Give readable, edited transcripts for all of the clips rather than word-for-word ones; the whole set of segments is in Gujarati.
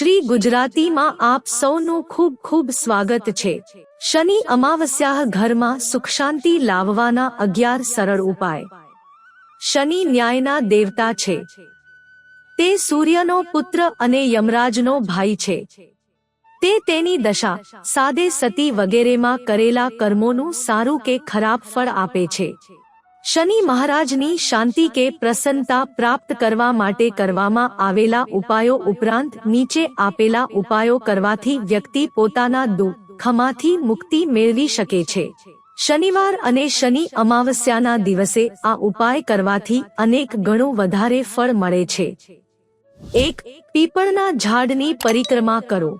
શ્રી ગુજરાતીમાં આપ સૌનું ખૂબ ખૂબ સ્વાગત છે। શનિ અમાવસ્યા ઘરમાં સુખ શાંતિ લાવવાના 11 સરળ ઉપાય। શનિ ન્યાયના દેવતા છે। તે સૂર્યનો પુત્ર અને યમરાજનો ભાઈ છે। તે તેની દશા, સાદે સતી વગેરેમાં કરેલા કર્મોનું સારું કે ખરાબ ફળ આપે છે। શનિ મહારાજની શાંતિ કે પ્રસન્નતા પ્રાપ્ત કરવા માટે કરવામાં આવેલા ઉપાયો ઉપરાંત નીચે આપેલા ઉપાયો કરવાથી વ્યક્તિ પોતાના દુઃખમાંથી મુક્તિ મેળવી શકે છે। શનિવાર અને શનિ અમાવસ્યાના દિવસે આ ઉપાય કરવાથી અનેક ગણું વધારે ફળ મળે છે। 1. પીપળના ઝાડની પરિક્રમા કરો।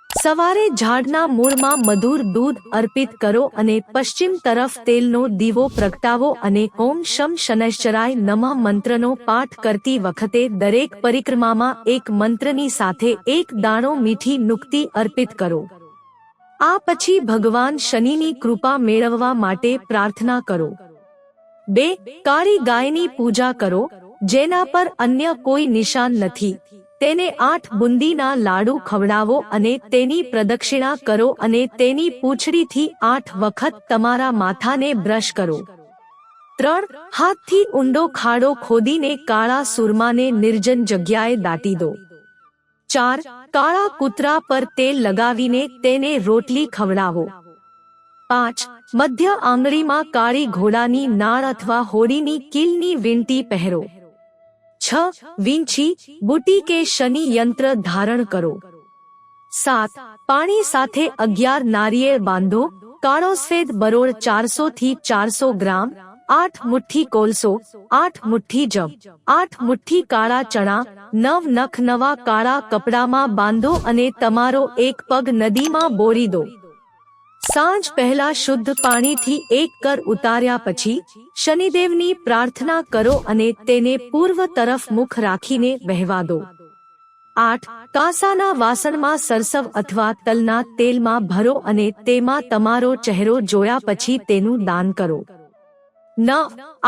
સવારે ઝાડના મૂળમાં મધુર દૂધ અર્પિત કરો અને પશ્ચિમ તરફ તેલનો દીવો પ્રગટાવો અને ઓમ શમ શનૈશ્ચરાય નમઃ મંત્રનો પાઠ કરતી વખતે દરેક પરિક્રમામાં એક મંત્રની સાથે એક દાણો મીઠી નુક્તિ અર્પિત કરો। આ પછી ભગવાન શનિની કૃપા મેળવવા માટે પ્રાર્થના કરો। 2. કાળી ગાયની પૂજા કરો, જેના પર અન્ય કોઈ નિશાન નથી। તેને 8 બુંદીના લાડુ ખવડાવો અને તેની પ્રદક્ષિણા કરો અને તેની પૂંછડીથી 8 વખત તમારા માથાને બ્રશ કરો। 3. હાથથી ઊંડો ખાડો ખોદીને કાળા સુરમાને નિર્જન જગ્યાએ દાટી દો। 4. કાળા કૂતરા પર તેલ લગાવીને તેને રોટલી ખવડાવો। 5. મધ્ય આંગળીમાં કાળી ઘોડાની નાળ અથવા હોડીની કીલની વીંટી પહેરો। 6. વીંછી, બુટી કે શનિ યંત્ર ધારણ કરો। 7. પાણી સાથે 11 નારિયેળ બાંધો। કાળો સફેદ બરોળ 400 થી 400 ગ્રામ। 8 મુઠ્ઠી કોલસો, 8 મુઠ્ઠી જવ, 8 મુઠ્ઠી કાળા ચણા, 9 નખ નવા કાળા કપડામાં બાંધો અને તમારો એક પગ નદીમાં બોળી દો। સાંજ પહેલા શુદ્ધ પાણીથી એક કર ઉતાર્યા પછી શનિદેવની પ્રાર્થના કરો અને તેને પૂર્વ તરફ મુખ રાખીને વહેવા દો। 8. કાંસાના વાસણમાં સરસવ અથવા તલના તેલમાં ભરો અને તેમાં તમારો ચહેરો જોયા પછી તેનું દાન કરો। 9.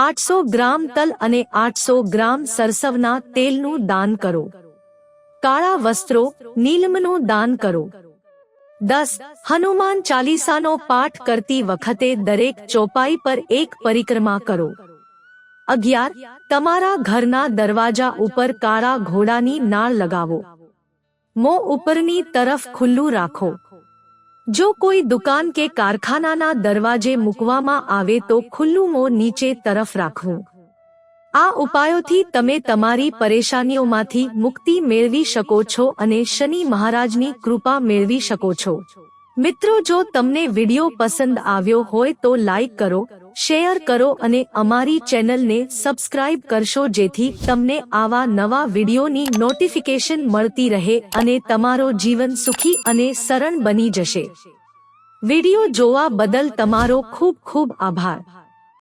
800 ગ્રામ તલ અને 800 ગ્રામ સરસવના તેલનું દાન કરો। કાળા વસ્ત્રો, નીલમનું દાન કરો। 10. હનુમાન ચાલીસાનો પાઠ કરતી વખતે દરેક ચોપાઈ પર એક પરિક્રમા કરો। 11. તમારા ઘરના દરવાજા ઉપર કાળા ઘોડાની નાળ લગાવો। મોં ઉપરની તરફ ખુલ્લું રાખો। જો કોઈ દુકાન કે કારખાનાના દરવાજે મૂકવામાં આવે તો ખુલ્લું મોં નીચે તરફ રાખવું। આ ઉપાયોથી તમે તમારી પરેશાનીઓમાંથી મુક્તિ મેળવી શકો છો અને શનિ મહારાજની કૃપા મેળવી શકો છો। મિત્રો, જો તમને વિડિયો પસંદ આવ્યો હોય તો લાઈક કરો, શેર કરો અને અમારી ચેનલને સબસ્ક્રાઇબ કરશો જેથી તમને આવા નવા વિડિયોની નોટિફિકેશન મળતી રહે અને તમારો જીવન સુખી અને સરળ બની જશે। વિડિયો જોવા બદલ તમારો ખૂબ ખૂબ આભાર।